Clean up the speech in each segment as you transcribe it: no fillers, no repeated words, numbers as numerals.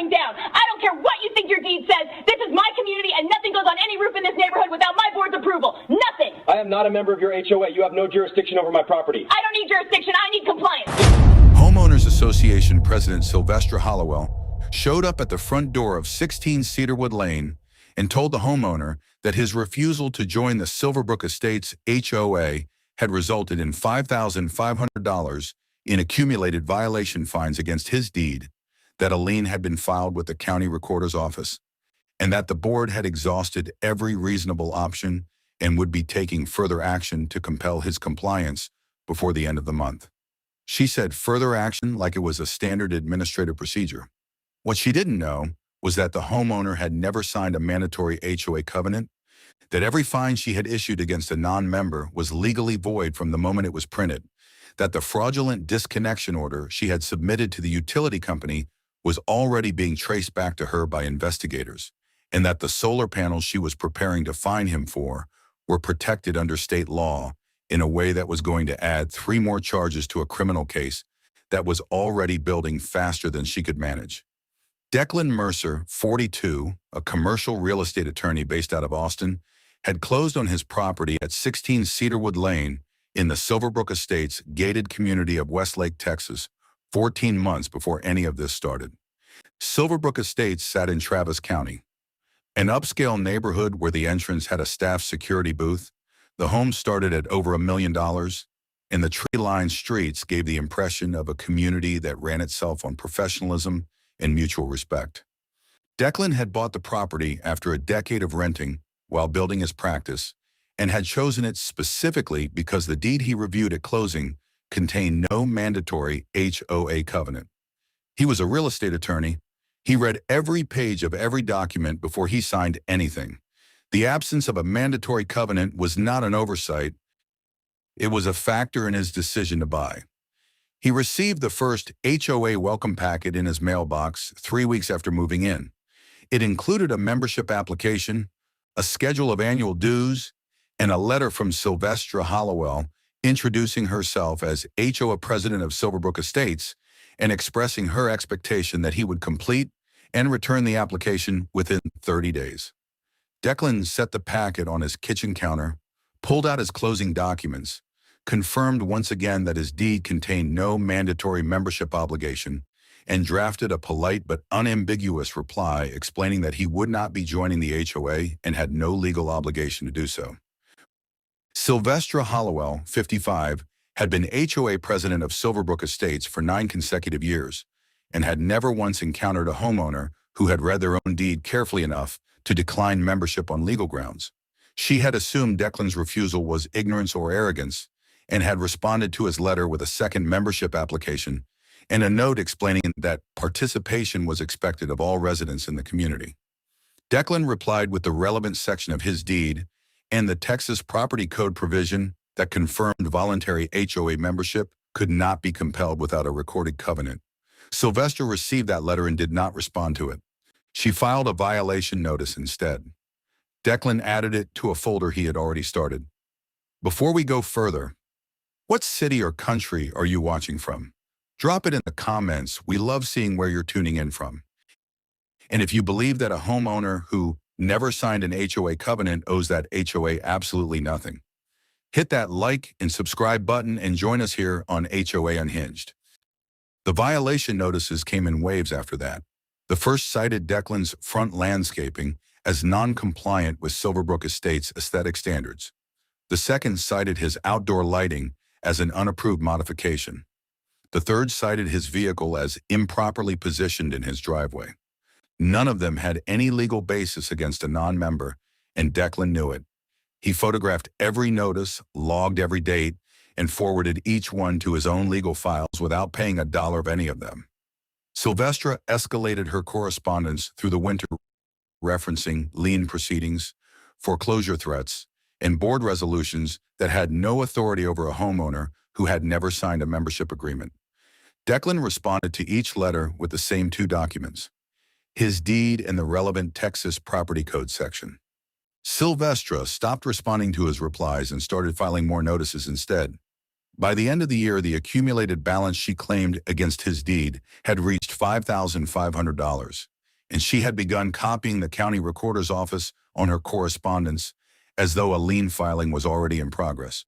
coming down. I don't care what you think your deed says. This is my community, and nothing goes on any roof in this neighborhood without my board's approval. Nothing. I am not a member of your HOA. You have no jurisdiction over my property. I don't need jurisdiction. I need compliance. Homeowners Association President Sylvester Hollowell showed up at the front door of 16 Cedarwood Lane and told the homeowner that his refusal to join the Silverbrook Estates HOA had resulted in $5,500 in accumulated violation fines against his deed, that a lien had been filed with the county recorder's office, and that the board had exhausted every reasonable option and would be taking further action to compel his compliance before the end of the month. She said further action like it was a standard administrative procedure. What she didn't know was that the homeowner had never signed a mandatory HOA covenant, that every fine she had issued against a non-member was legally void from the moment it was printed, that the fraudulent disconnection order she had submitted to the utility company was already being traced back to her by investigators, and that the solar panels she was preparing to fine him for were protected under state law in a way that was going to add 3 more charges to a criminal case that was already building faster than she could manage. Declan Mercer, 42, a commercial real estate attorney based out of Austin, had closed on his property at 16 Cedarwood Lane in the Silverbrook Estates gated community of Westlake, Texas, 14 months before any of this started. Silverbrook Estates sat in Travis County, an upscale neighborhood where the entrance had a staff security booth. The home started at over $1 million, and the tree-lined streets gave the impression of a community that ran itself on professionalism and mutual respect. Declan had bought the property after a decade of renting while building his practice, and had chosen it specifically because the deed he reviewed at closing contained no mandatory HOA covenant. He was a real estate attorney. He read every page of every document before he signed anything. The absence of a mandatory covenant was not an oversight. It was a factor in his decision to buy. He received the first HOA welcome packet in his mailbox 3 weeks after moving in. It included a membership application, a schedule of annual dues, and a letter from Sylvester Hollowell introducing herself as HOA president of Silverbrook Estates and expressing her expectation that he would complete and return the application within 30 days. Declan set the packet on his kitchen counter, pulled out his closing documents, confirmed once again that his deed contained no mandatory membership obligation, and drafted a polite but unambiguous reply explaining that he would not be joining the HOA and had no legal obligation to do so. Sylvester Hollowell, 55, had been HOA president of Silverbrook Estates for 9 consecutive years and had never once encountered a homeowner who had read their own deed carefully enough to decline membership on legal grounds. She had assumed Declan's refusal was ignorance or arrogance and had responded to his letter with a second membership application and a note explaining that participation was expected of all residents in the community. Declan replied with the relevant section of his deed and the Texas Property Code provision that confirmed voluntary HOA membership could not be compelled without a recorded covenant. Sylvester received that letter and did not respond to it. She filed a violation notice instead. Declan added it to a folder he had already started. Before we go further, what city or country are you watching from? Drop it in the comments. We love seeing where you're tuning in from. And if you believe that a homeowner who never signed an HOA covenant owes that HOA absolutely nothing, hit that like and subscribe button and join us here on HOA Unhinged. The violation notices came in waves after that. The first cited Declan's front landscaping as non-compliant with Silverbrook Estates aesthetic standards. The second cited his outdoor lighting as an unapproved modification. The third cited his vehicle as improperly positioned in his driveway. None of them had any legal basis against a non-member, and Declan knew it. He photographed every notice, logged every date, and forwarded each one to his own legal files without paying a dollar of any of them. Sylvestra escalated her correspondence through the winter, referencing lien proceedings, foreclosure threats, and board resolutions that had no authority over a homeowner who had never signed a membership agreement. Declan responded to each letter with the same 2 documents: his deed and the relevant Texas Property Code section. Sylvestra stopped responding to his replies and started filing more notices instead. By the end of the year, the accumulated balance she claimed against his deed had reached $5,500. and she had begun copying the county recorder's office on her correspondence as though a lien filing was already in progress.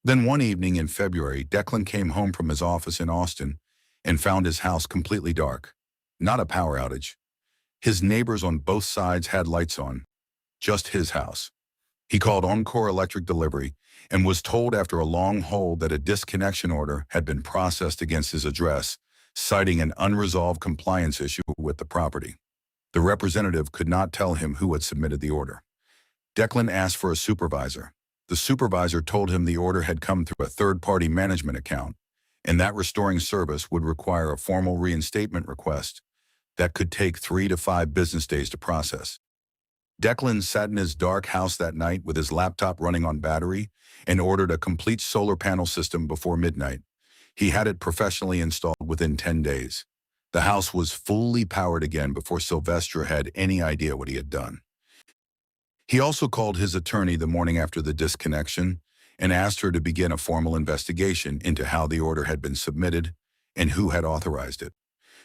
Then one evening in February, Declan came home from his office in Austin and found his house completely dark. Not a power outage. His neighbors on both sides had lights on. Just his house. He called Encore Electric Delivery and was told after a long hold that a disconnection order had been processed against his address, citing an unresolved compliance issue with the property. The representative could not tell him who had submitted the order. Declan asked for a supervisor. The supervisor told him the order had come through a third-party management account, and that restoring service would require a formal reinstatement request that could take 3 to 5 business days to process. Declan sat in his dark house that night with his laptop running on battery and ordered a complete solar panel system before midnight. He had it professionally installed within 10 days. The house was fully powered again before Sylvestre had any idea what he had done. He also called his attorney the morning after the disconnection and asked her to begin a formal investigation into how the order had been submitted and who had authorized it.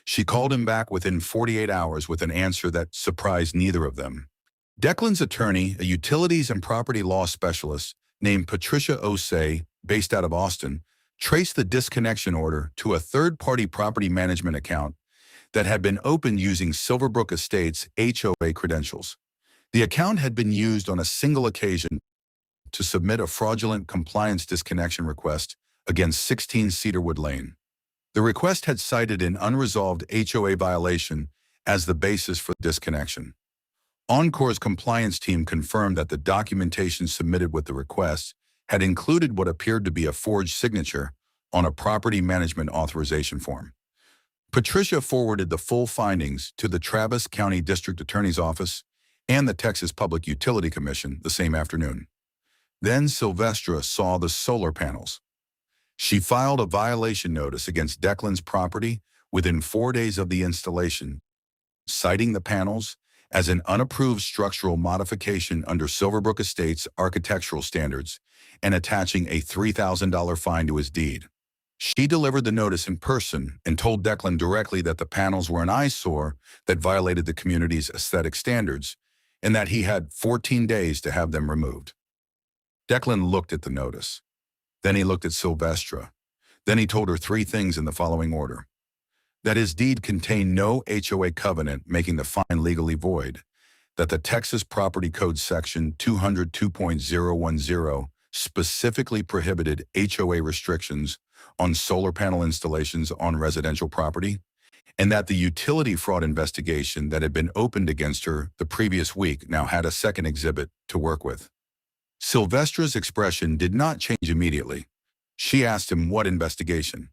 She called him back within 48 hours with an answer that surprised neither of them. Declan's attorney, a utilities and property law specialist named Patricia Osei, based out of Austin, traced the disconnection order to a third-party property management account that had been opened using Silverbrook Estates HOA credentials. The account had been used on a single occasion to submit a fraudulent compliance disconnection request against 16 Cedarwood Lane. The request had cited an unresolved HOA violation as the basis for disconnection. Encore's compliance team confirmed that the documentation submitted with the request had included what appeared to be a forged signature on a property management authorization form. Patricia forwarded the full findings to the Travis County District Attorney's Office and the Texas Public Utility Commission the same afternoon. Then Sylvestre saw the solar panels. She filed a violation notice against Declan's property within 4 days of the installation, citing the panels as an unapproved structural modification under Silverbrook Estates architectural standards and attaching a $3,000 fine to his deed. She delivered the notice in person and told Declan directly that the panels were an eyesore that violated the community's aesthetic standards and that he had 14 days to have them removed. Declan looked at the notice. Then he looked at Sylvestre. Then he told her 3 things in the following order: that his deed contained no HOA covenant making the fine legally void, that the Texas Property Code Section 202.010 specifically prohibited HOA restrictions on solar panel installations on residential property, and that the utility fraud investigation that had been opened against her the previous week now had a second exhibit to work with. Sylvestre's expression did not change immediately. She asked him what investigation.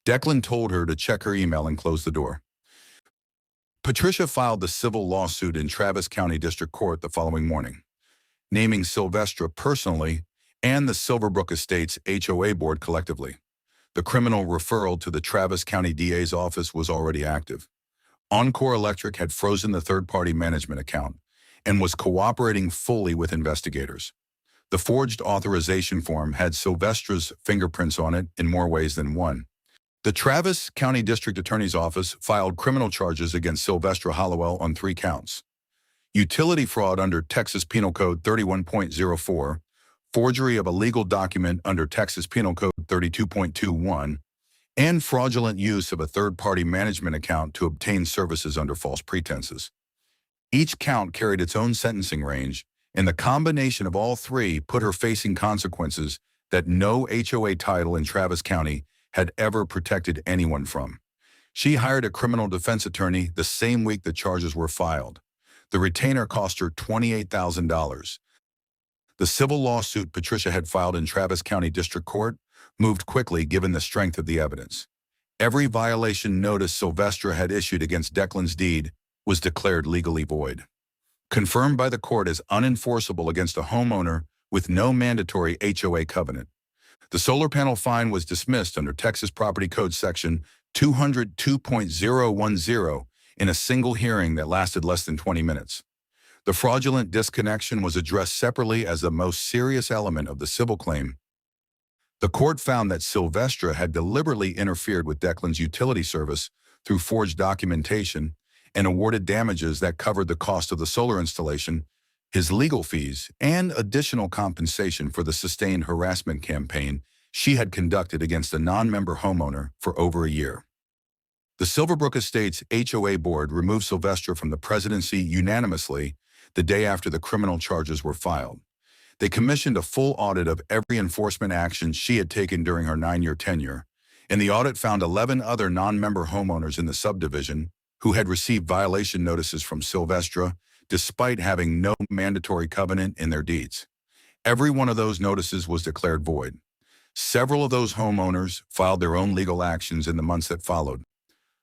Declan told her to check her email and close the door. Patricia filed the civil lawsuit in Travis County District Court the following morning, naming Sylvestre personally and the Silverbrook Estates HOA board collectively. The criminal referral to the Travis County DA's office was already active. Encore Electric had frozen the third-party management account and was cooperating fully with investigators. The forged authorization form had Sylvestre's fingerprints on it in more ways than one. The Travis County District Attorney's Office filed criminal charges against Sylvestre Hallowell on 3 counts: utility fraud under Texas Penal Code 31.04, forgery of a legal document under Texas Penal Code 32.21, and fraudulent use of a third-party management account to obtain services under false pretenses. Each count carried its own sentencing range, and the combination of all 3 put her facing consequences that no HOA title in Travis County had ever protected anyone from. She hired a criminal defense attorney the same week the charges were filed. The retainer cost her $28,000. The civil lawsuit Patricia had filed in Travis County District Court moved quickly given the strength of the evidence. Every violation notice Sylvestre had issued against Declan's deed was declared legally void, confirmed by the court as unenforceable against a homeowner with no mandatory HOA covenant. The solar panel fine was dismissed under Texas Property Code Section 202.010 in a single hearing that lasted less than 20 minutes. The fraudulent disconnection was addressed separately as the most serious element of the civil claim. The court found that Sylvestre had deliberately interfered with Declan's utility service through forged documentation and awarded damages that covered the cost of the solar installation, his legal fees, and additional compensation for the sustained harassment campaign she had conducted against a non-member homeowner for over a year. The Silverbrook Estates HOA board removed Silvestra from the presidency unanimously the day after the criminal charges were filed. They commissioned a full audit of every enforcement action she had taken during her 9-year tenure, and the audit found 11 other non-member homeowners in the subdivision who had received violation notices from Silvestra despite having no mandatory covenant in their deeds. Every one of those notices was declared void. Several of those homeowners filed their own legal actions in the months that followed.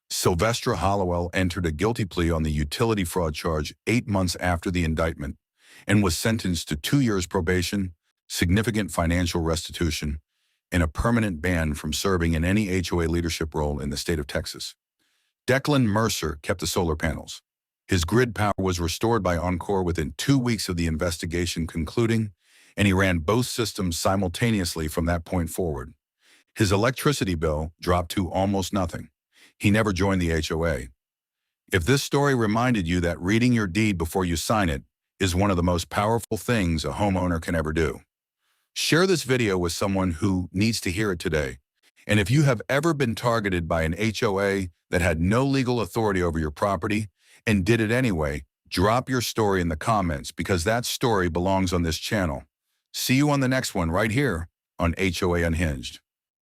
Silvestra Hollowell entered a guilty plea on the utility fraud charge 8 months after the indictment and was sentenced to 2 years probation, significant financial restitution, and a permanent ban from serving in any HOA leadership role in the state of Texas. Declan Mercer kept the solar panels. His grid power was restored by Encore within 2 weeks of the investigation concluding, and he ran both systems simultaneously from that point forward. His electricity bill dropped to almost nothing. He never joined the HOA. If this story reminded you that reading your deed before you sign it is one of the most powerful things a homeowner can ever do, share this video with someone who needs to hear it today. And if you have ever been targeted by an HOA that had no legal authority over your property and did it anyway, drop your story in the comments because that story belongs on this channel. See you on the next one right here on HOA Unhinged.